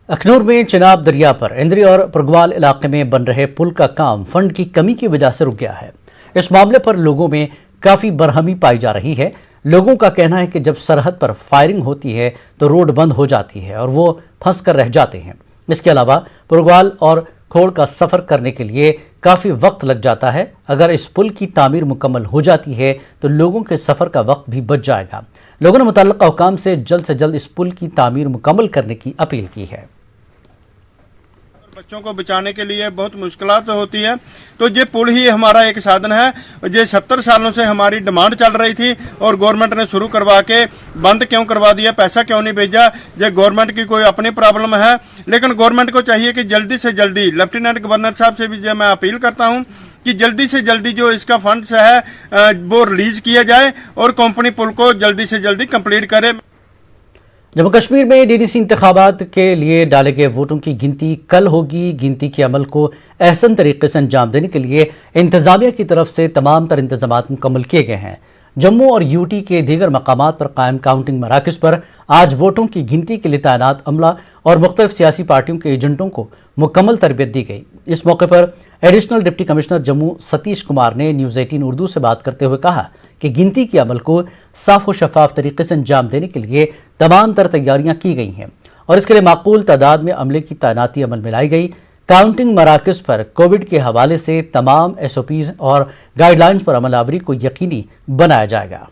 अखनूर में चिनाब दरिया पर इंद्री और पुरगवाल इलाके में बन रहे पुल का काम फंड की कमी की वजह से रुक गया है। इस मामले पर लोगों में काफी बरहमी पाई जा रही है। लोगों का कहना है कि जब सरहद पर फायरिंग होती है तो रोड बंद हो जाती है और वो फंस कर रह जाते हैं। इसके अलावा पुरगवाल और खोड़ का सफर करने के लिए काफी वक्त लग जाता है। अगर इस पुल की तामीर मुकम्मल हो जाती है तो लोगों के सफर का वक्त भी बच जाएगा। लोगों ने मुतल्लिका हुकाम से जल्द इस पुल की तामीर मुकम्मल करने की अपील की है। बच्चों को बचाने के लिए बहुत मुश्किलात होती है, तो ये पुल ही हमारा एक साधन है। ये 70 सालों से हमारी डिमांड चल रही थी और गवर्नमेंट ने शुरू करवा के बंद क्यों करवा दिया, पैसा क्यों नहीं भेजा। ये गवर्नमेंट की कोई अपनी प्रॉब्लम है, लेकिन गवर्नमेंट को चाहिए कि जल्दी से जल्दी, लेफ्टिनेंट गवर्नर साहब से भी मैं अपील करता हूँ कि जल्दी से जल्दी जो इसका फंड्स है वो रिलीज किया जाए और कंपनी पुल को जल्दी से जल्दी कंप्लीट करे। जम्मू कश्मीर में डीडीसी इंतखाबात के लिए डाले गए वोटों की गिनती कल होगी। गिनती के अमल को एहसन तरीके से अंजाम देने के लिए इंतजामिया की तरफ से तमाम तर इंतजामात मुकम्मल किए गए हैं। जम्मू और यूटी के दीगर मकामात पर कायम काउंटिंग मराकज़ पर आज वोटों की गिनती के लिए तैनात अमला और मुख्तलिफ सियासी पार्टियों के एजेंटों को मुकम्मल तरबियत दी गई। इस मौके पर additional deputy commissioner Jammu Satish Kumar ने न्यूज़ 18 उर्दू से बात करते हुए कहा कि गिनती के अमल को साफ और शफाफ तरीके से अंजाम देने के लिए तमाम तर तैयारियां की गई हैं और इसके लिए माकूल तादाद में अमले की तैनाती अमल में लाई गई। काउंटिंग मराकज़ पर कोविड के हवाले से तमाम SOPs और गाइडलाइंस पर अमलावरी को यकीनी बनाया जाएगा।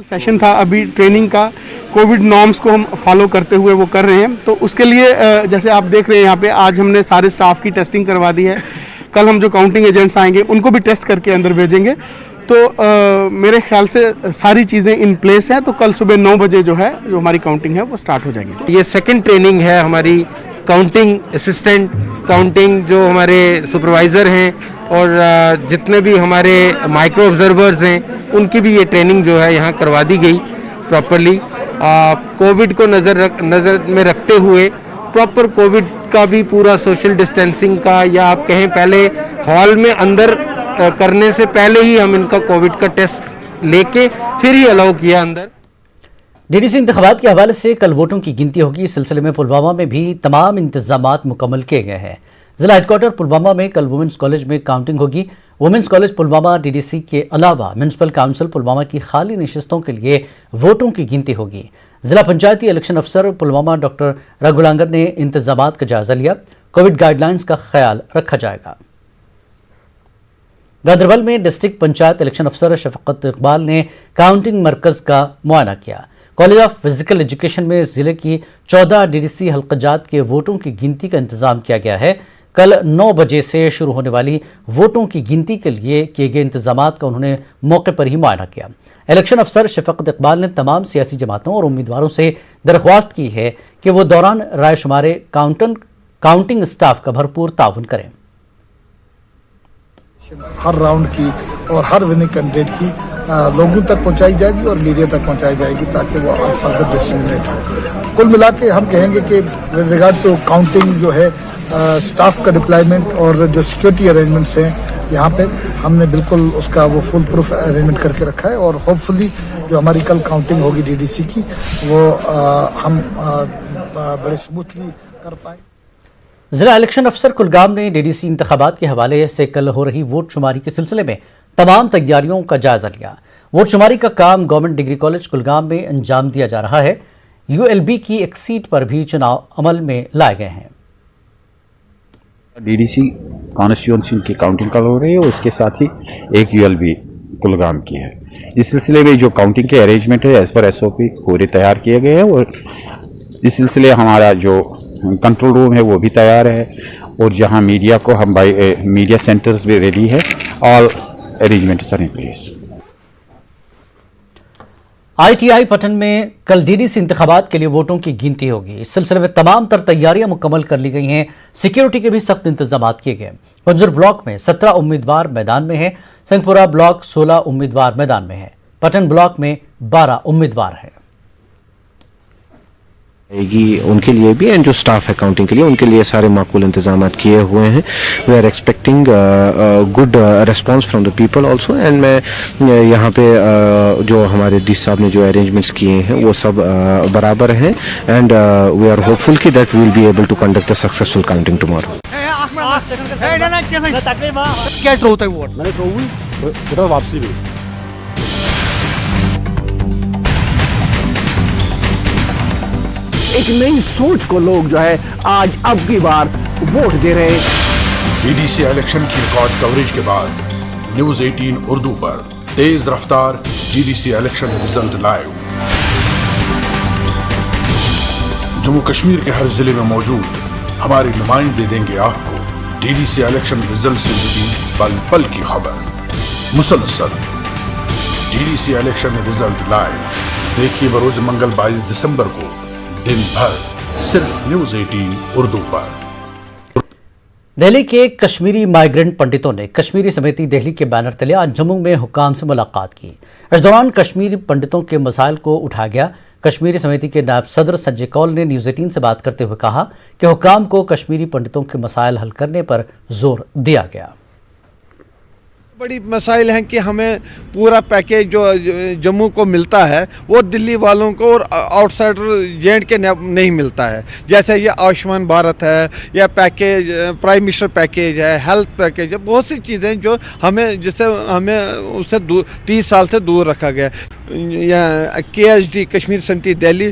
सेशन था अभी ट्रेनिंग का, कोविड नॉर्म्स को हम फॉलो करते हुए वो कर रहे हैं। तो उसके लिए जैसे आप देख रहे हैं यहाँ पे आज हमने सारे स्टाफ की टेस्टिंग करवा दी है। कल हम जो काउंटिंग एजेंट्स आएंगे उनको भी टेस्ट करके अंदर भेजेंगे। तो मेरे ख्याल से सारी चीज़ें इन प्लेस हैं। तो कल सुबह 9 बजे जो है जो हमारी काउंटिंग है वो स्टार्ट हो जाएगी। ये सेकंड ट्रेनिंग है हमारी काउंटिंग असिस्टेंट, काउंटिंग जो हमारे सुपरवाइज़र हैं और जितने भी हमारे माइक्रो ऑब्जर्वर्स हैं उनकी भी ये ट्रेनिंग जो है यहाँ करवा दी गई प्रॉपरली। कोविड को नज़र में रखते हुए प्रॉपर कोविड का भी पूरा सोशल डिस्टेंसिंग का, या आप कहें पहले हॉल में अंदर करने से पहले ही हम इनका कोविड का टेस्ट लेके फिर ही अलाउ किया अंदर। डीडीसी इंतखाबात के हवाले से कल वोटों की गिनती होगी। इस सिलसिले में पुलवामा में भी तमाम इंतजामात मुकम्मल किए गए हैं। जिला हेडक्वार्टर पुलवामा में कल वुमेंस कॉलेज में काउंटिंग होगी। वुमेंस कॉलेज पुलवामा डीडीसी के अलावा म्यूनसिपल काउंसिल पुलवामा की खाली नशिस्तों के लिए वोटों की गिनती होगी। जिला पंचायती इलेक्शन अफसर पुलवामा डॉक्टर रघुलांगर ने इंतजामात का जायजा लिया। कोविड गाइडलाइंस का ख्याल रखा जाएगा। गांदरबल में डिस्ट्रिक्ट पंचायत इलेक्शन अफसर शफकत इकबाल ने काउंटिंग मरकज का मुआयना किया। कॉलेज ऑफ फिजिकल एजुकेशन में जिले की 14 डीडीसी हल्काजात के वोटों की गिनती का इंतजाम किया गया है। कल 9 बजे से शुरू होने वाली वोटों की गिनती के लिए किए गए इंतजामात का उन्होंने मौके पर ही मुआयना किया। इलेक्शन अफसर शफकत इकबाल ने तमाम सियासी जमातों और उम्मीदवारों से दरख्वास्त की है कि वो दौरान रायशुमारे काउंटिंग स्टाफ का भरपूर ताउन करें। हर राउंड की और हर विनिंग कैंडिडेट की लोगों तक पहुंचाई जाएगी और मीडिया तक पहुंचाई जाएगी ताकि वो फर्दर डिस्ट्रीब्यूट हो। कुल मिला के हम कहेंगे कि विद रिगार्ड टू काउंटिंग जो है स्टाफ का डिप्लॉयमेंट और जो सिक्योरिटी अरेंजमेंट्स हैं यहाँ पे हमने बिल्कुल उसका वो फुल प्रूफ अरेंजमेंट करके रखा है और होपफुली जो हमारी कल काउंटिंग होगी डीडीसी की वो हम बड़े स्मूथली कर पाए। जिला इलेक्शन अफसर कुलगाम ने डीडीसी इंतखाबात के हवाले से कल हो रही वोट शुमारी के सिलसिले में तमाम तैयारियों का जायजा लिया। वोट शुमारी का काम गवर्नमेंट डिग्री कॉलेज कुलगाम में अंजाम दिया जा रहा है। ULB की एक सीट पर भी चुनाव अमल में लाए गए हैं। डीडीसी कॉन्स्टिट्यूंसी की काउंटिंग कल हो रही है, उसके साथ ही एक ULB कुलगाम की है। इस सिलसिले में जो काउंटिंग के अरेंजमेंट है एज पर SOP पूरे तैयार किए गए हैं और इस सिलसिले हमारा जो कंट्रोल रूम है वो भी तैयार है और जहां मीडिया को हम मीडिया सेंटर्स भी रेडी है। All arrangements are in place. ITI Patan में कल डीडीसी इंतखाबात के लिए वोटों की गिनती होगी। इस सिलसिले में तमाम तर तैयारियां मुकम्मल कर ली गई हैं। सिक्योरिटी के भी सख्त इंतजाम किए गए। पंजर ब्लॉक में 17 उम्मीदवार मैदान में हैं। सिंहपुरा ब्लॉक 16 उम्मीदवार मैदान में है। पटन ब्लॉक में 12 उम्मीदवार हैं। उनके लिए भी एंड जो स्टाफ है काउंटिंग के लिए उनके लिए सारे माकूल इंतजाम किए हुए हैं. We are expecting good response from the people also and मैं यहाँ पे जो हमारे डी साहब ने जो अरेंजमेंट्स किए हैं वो सब बराबर हैं एंड वी आर होपफुल कि that we will be able to conduct a successful counting tomorrow. क्या ड्रो होता है वोट? मैंने ड्रो हुई बेटा वापसी हुई. एक नई सोच को लोग जो है आज अब की बार वोट दे रहे हैं. डीडीसी इलेक्शन की रिकॉर्ड कवरेज के बाद न्यूज 18 उर्दू पर तेज रफ्तार DDC election result live. Jammu Kashmir के हर जिले में मौजूद हमारे नुमाइंदे देंगे आपको डीडीसी इलेक्शन रिजल्ट से जुड़ी पल पल की खबर मुसलसल. डीडीसी इलेक्शन रिजल्ट लाइव देखिए बरोज मंगल 22 दिसंबर को दिन भर सिर्फ न्यूज 18 उर्दू पर. दिल्ली के कश्मीरी माइग्रेंट पंडितों ने कश्मीरी समिति दिल्ली के बैनर तले आज जम्मू में हुकाम से मुलाकात की. इस दौरान कश्मीरी पंडितों के मसाइल को उठाया गया. कश्मीरी समिति के नायब सदर संजय कौल ने न्यूज 18 से बात करते हुए कहा कि हुकाम को कश्मीरी पंडितों के मसाइल हल करने पर जोर दिया गया. बड़ी मसाइल हैं कि हमें पूरा पैकेज जो जम्मू को मिलता है वो दिल्ली वालों को और आउटसाइडर जेएंड के नहीं मिलता है. जैसे ये आयुष्मान भारत है या पैकेज प्राइम मिनिस्टर पैकेज है, हेल्थ पैकेज है, बहुत सी चीज़ें जो हमें जिससे हमें उससे 30 साल से दूर रखा गया. या KSD कश्मीर समिति दिल्ली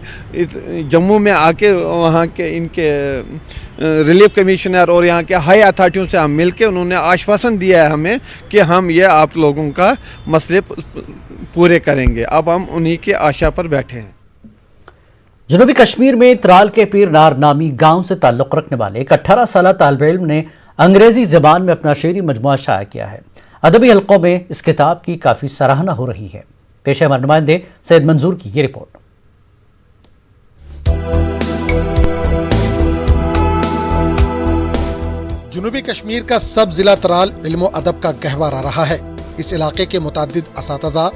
जम्मू में आके वहाँ के इनके रिलीफ कमिश्नर और यहाँ के हाई अथॉरिटियों से हम मिल के उन्होंने आश्वासन दिया है हमें कि हम ये आप लोगों का मसले पूरे करेंगे. अब हम उन्हीं की आशा पर बैठे हैं. जनूबी कश्मीर में त्राल के पीर नार नामी गांव से ताल्लुक रखने वाले एक 18 साल तालिब इल्म ने अंग्रेजी जबान में अपना शेरी मजमुआ शाया किया है. अदबी हलकों में इस किताब की काफ़ी सराहना हो रही है. पेश है हमारे नुमाइंदे सैयद मंजूर की ये रिपोर्ट. जनूबी कश्मीर का सब जिला त्राल इल्म व अदब का गहवारा रहा है. इस इलाके के मुतादिद असातिज़ा,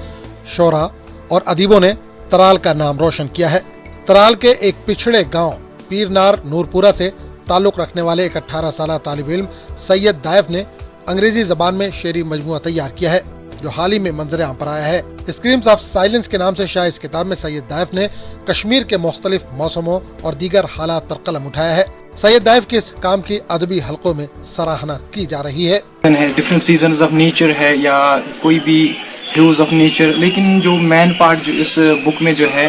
शोरा और अदीबों ने त्राल का नाम रोशन किया है. त्राल के एक पिछड़े गांव पीरनार नूरपुरा से ताल्लुक रखने वाले एक 18 साल तालिब इल्म सैयद दाइफ ने अंग्रेजी जबान में शेरी मजमुआ तैयार किया है जो हाल ही में मंजर आम पर आया है. स्क्रीम्स ऑफ साइलेंस के नाम से शाया इस किताब में सैयद दाइफ ने कश्मीर के मुख्तलिफ मौसमों और दीगर हालात पर कलम उठाया है. सैयद दाइफ के इस काम की अदबी हलकों में सराहना की जा रही है. डिफरेंट सीजन्स ऑफ नेचर है या कोई भी ह्यूज ऑफ नेचर, लेकिन जो मेन पार्ट जो इस बुक में जो है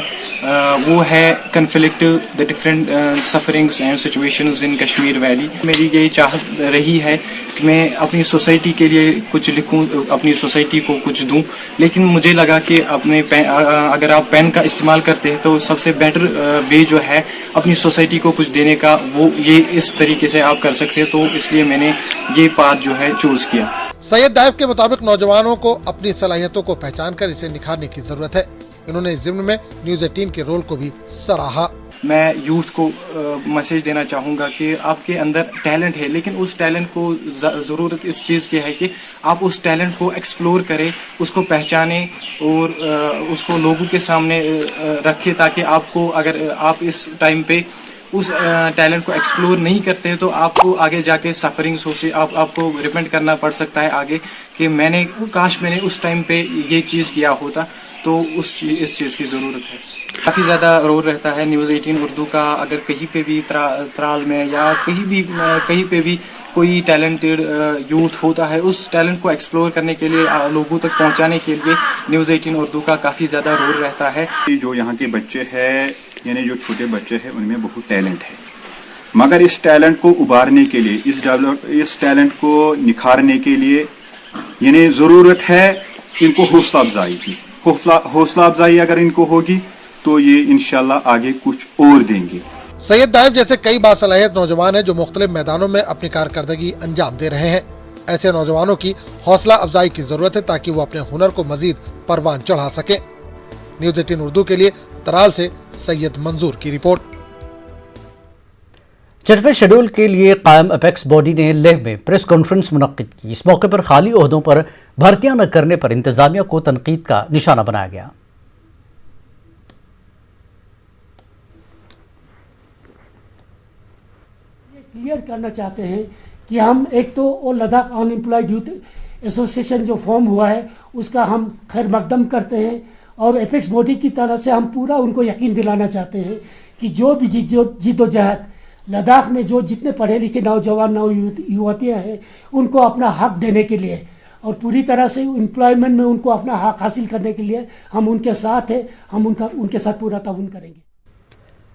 वो है conflict the different sufferings and situations in Kashmir valley. मेरी ये चाहत रही है कि मैं अपनी सोसाइटी के लिए कुछ लिखूं, अपनी सोसाइटी को कुछ दूं, लेकिन मुझे लगा कि अपने अगर आप पेन का इस्तेमाल करते हैं तो सबसे बेटर वे जो है अपनी सोसाइटी को कुछ देने का वो ये इस तरीके से आप कर सकते हैं. तो इसलिए मैंने ये पाथ जो है चूज़ किया. सैयद दाइफ के मुताबिक नौजवानों को अपनी सलाहियतों को पहचान कर इसे निखारने की जरूरत है. इन्होंने इस ज़िम्न में न्यूज़ 18 के रोल को भी सराहा. मैं यूथ को मैसेज देना चाहूँगा कि आपके अंदर टैलेंट है, लेकिन उस टैलेंट को ज़रूरत इस चीज़ की है कि आप उस टैलेंट को एक्सप्लोर करें, उसको पहचानें और उसको लोगों के सामने रखें, ताकि आपको अगर आप इस टाइम पे उस टैलेंट को एक्सप्लोर नहीं करते हैं तो आपको आगे जाके सफरिंग्स हो से आपको रिपेंट करना पड़ सकता है आगे कि काश मैंने उस टाइम पे ये चीज़ किया होता. तो इस चीज़ की ज़रूरत है. काफ़ी ज़्यादा रोल रहता है न्यूज़ 18 उर्दू का. अगर कहीं पे भी त्राल में या कहीं पे भी कोई टैलेंटेड यूथ होता है, उस टैलेंट को एक्सप्लोर करने के लिए लोगों तक पहुंचाने के लिए न्यूज़ 18 उर्दू का काफ़ी ज़्यादा रोल रहता है. जो यहाँ के बच्चे हैं यानी जो छोटे बच्चे हैं उनमें बहुत टैलेंट है, मगर इस टैलेंट को उभारने के लिए इस टैलेंट को निखारने के लिए यानी ज़रूरत है इनको हौसला अफजाई की. हौसला अफजाई अगर इनको होगी तो ये इंशाल्लाह आगे कुछ और देंगे. सैयद दाइफ जैसे कई बासलाहियत नौजवान हैं जो मुख्तलिफ मैदानों में अपनी कारकर्दगी अंजाम दे रहे हैं. ऐसे नौजवानों की हौसला अफजाई की जरूरत है ताकि वो अपने हुनर को मजीद परवान चढ़ा सके. न्यूज़ 18 उर्दू के लिए तराल से सैयद मंजूर की रिपोर्ट. 6वें शेड्यूल के लिए कायम अपेक्स बॉडी ने लेह में प्रेस कॉन्फ्रेंस मुनक्किद की. इस मौके पर खाली ओहदों पर भर्तियां न करने पर इंतजामिया को तनकीद का निशाना बनाया गया. क्लियर करना चाहते हैं कि हम एक तो वो लद्दाख अनएम्प्लॉयड यूथ एसोसिएशन जो फॉर्म हुआ है उसका हम खैर मकदम करते हैं और एपेक्स बॉडी की तरफ से हम पूरा उनको यकीन दिलाना चाहते हैं कि जो भी जिद्दोजहद लद्दाख में जो जितने पढ़े लिखे नौजवान युवतियाँ हैं उनको अपना हक देने के लिए और पूरी तरह से एम्प्लॉयमेंट में उनको अपना हक हासिल करने के लिए हम उनके साथ हैं, हम उनके साथ पूरा ताउन करेंगे।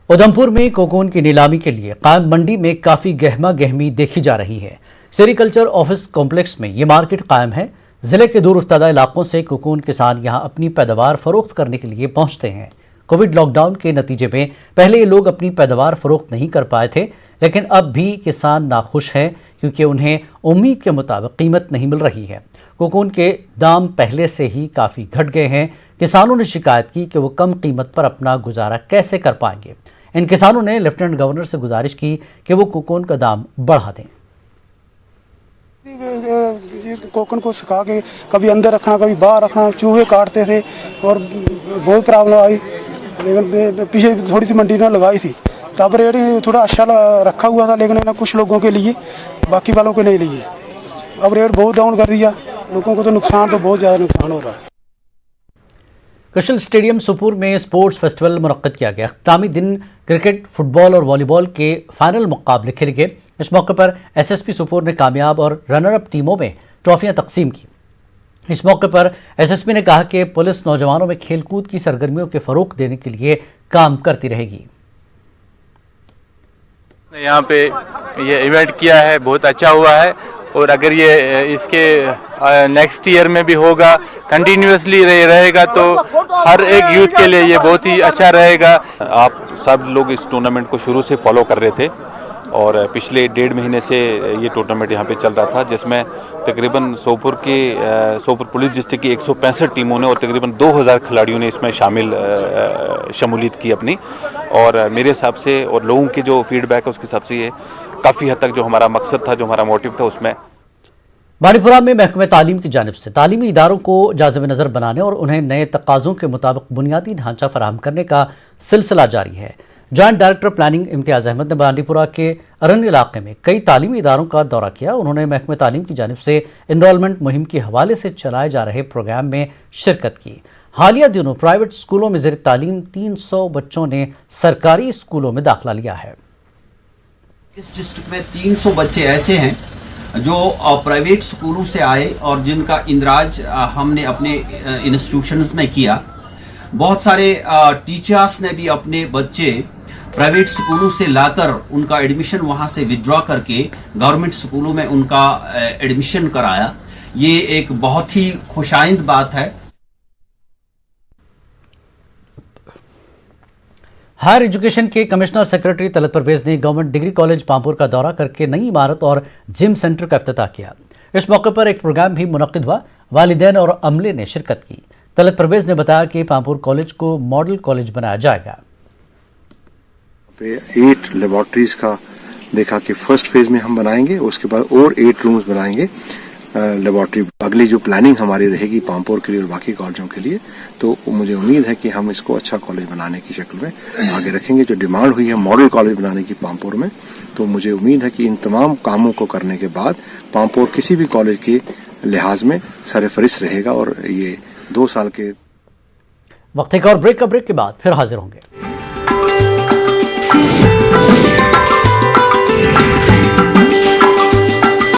उधमपुर में कोकून की नीलामी के लिए कायम मंडी में काफ़ी गहमा गहमी देखी जा रही है। सेरिकल्चर ऑफिस कॉम्प्लेक्स में ये मार्केट कायम है। ज़िले के दूर अफ्तादा इलाकों से कोकून किसान यहाँ अपनी पैदावार फरोख्त करने के लिए पहुँचते हैं। कोविड लॉकडाउन के नतीजे में पहले ये लोग अपनी पैदावार फरोख्त नहीं कर पाए थे, लेकिन अब भी किसान नाखुश हैं क्योंकि उन्हें उम्मीद के मुताबिक कीमत नहीं मिल रही है। कोकून के दाम पहले से ही काफ़ी घट गए हैं। किसानों ने शिकायत की कि वो कम कीमत पर अपना गुजारा कैसे कर पाएंगे। इन किसानों ने लेफ्टिनेंट गवर्नर से गुजारिश की कि वो कोकून का दाम बढ़ा दें। कोकून को सुखा के कभी अंदर रखना कभी बाहर रखना, चूहे काटते थे और बहुत प्रॉब्लम आई। लेकिन पीछे थोड़ी सी मंडी ने लगाई थी तब रेट थोड़ा अच्छा रखा हुआ था, लेकिन कुछ लोगों के लिए, बाकी वालों के नहीं लिए। अब रेट बहुत डाउन कर दिया, लोगों को तो नुकसान, तो बहुत ज़्यादा नुकसान हो रहा है। कृष्ण स्टेडियम सुपुर में स्पोर्ट्स फेस्टिवल मुनक्किद किया गया। इख्तितामी दिन क्रिकेट, फुटबॉल और वॉलीबॉल के फाइनल मुकाबले खेले गए। इस मौके पर एसएसपी सुपुर ने कामयाब और रनर अप टीमों में ट्रॉफियां तकसीम की। इस मौके पर एसएसपी ने कहा कि पुलिस नौजवानों में खेलकूद की सरगर्मियों के फरोग देने के लिए काम करती रहेगी। यहाँ पे ये इवेंट किया है, बहुत अच्छा हुआ है और अगर ये इसके नेक्स्ट ईयर में भी होगा, कंटिन्यूसली रहेगा तो हर एक यूथ के लिए ये बहुत ही अच्छा रहेगा। आप सब लोग इस टूर्नामेंट को शुरू से फॉलो कर रहे थे और पिछले 1.5 महीने से ये टूर्नामेंट यहाँ पे चल रहा था, जिसमें तकरीबन सोपुर पुलिस डिस्ट्रिक्ट की 165 टीमों ने और तकरीबन 2000 खिलाड़ियों ने इसमें शमूलियत की अपनी। और मेरे हिसाब से और लोगों के जो फीडबैक है उसके हिसाब से ये काफ़ी हद तक जो हमारा मकसद था, जो हमारा मोटिव था, उसमें बानीपुरा में महकमे तालीम की जानिब से तालीमी इदारों को जाज़िब नज़र बनाने और उन्हें नए तकाज़ों के मुताबिक बुनियादी ढांचा फराहम करने का सिलसिला जारी है। जॉइंट डायरेक्टर प्लानिंग इम्तियाज़ अहमद ने बानीपुरा के अरन इलाके में कई तालीमी इदारों का दौरा किया। उन्होंने महकमे तालीम की जानिब से इनरोलमेंट मुहिम के हवाले से चलाए जा रहे प्रोग्राम में शिरकत की। हालिया दिनों प्राइवेट स्कूलों में ज़ेर तालीम 300 बच्चों ने सरकारी स्कूलों में दाखिला लिया है। इस डिस्ट्रिक्ट में 300 बच्चे ऐसे हैं जो प्राइवेट स्कूलों से आए और जिनका इंदराज हमने अपने इंस्टीट्यूशंस में किया। बहुत सारे टीचर्स ने भी अपने बच्चे प्राइवेट स्कूलों से लाकर उनका एडमिशन वहां से विड्रॉ करके गवर्नमेंट स्कूलों में उनका एडमिशन कराया। ये एक बहुत ही खुशाइंद बात है। हायर एजुकेशन के कमिश्नर सेक्रेटरी तलत परवेज ने गवर्नमेंट डिग्री कॉलेज पामपुर का दौरा करके नई इमारत और जिम सेंटर का इफ्तिताह किया। इस मौके पर एक प्रोग्राम भी मुनक्किद हुआ। वालिदैन और अमले ने शिरकत की। तलत परवेज ने बताया कि पामपुर कॉलेज को मॉडल कॉलेज बनाया जाएगा। 8 लेबोरेटरीज का देखा कि फर्स्ट फेज में हम बनाएंगे, उसके बाद और 8 रूम्स बनाएंगे लेबोरेटरी। अगली जो प्लानिंग हमारी रहेगी पामपुर के लिए और बाकी कॉलेजों के लिए, तो मुझे उम्मीद है कि हम इसको अच्छा कॉलेज बनाने की शक्ल में आगे रखेंगे। जो डिमांड हुई है मॉडल कॉलेज बनाने की पामपुर में, तो मुझे उम्मीद है कि इन तमाम कामों को करने के बाद पामपुर किसी भी कॉलेज के लिहाज में सरफरिस्त रहेगा। और ये 2 साल के वक्त एक और ब्रेक के बाद फिर हाजिर होंगे।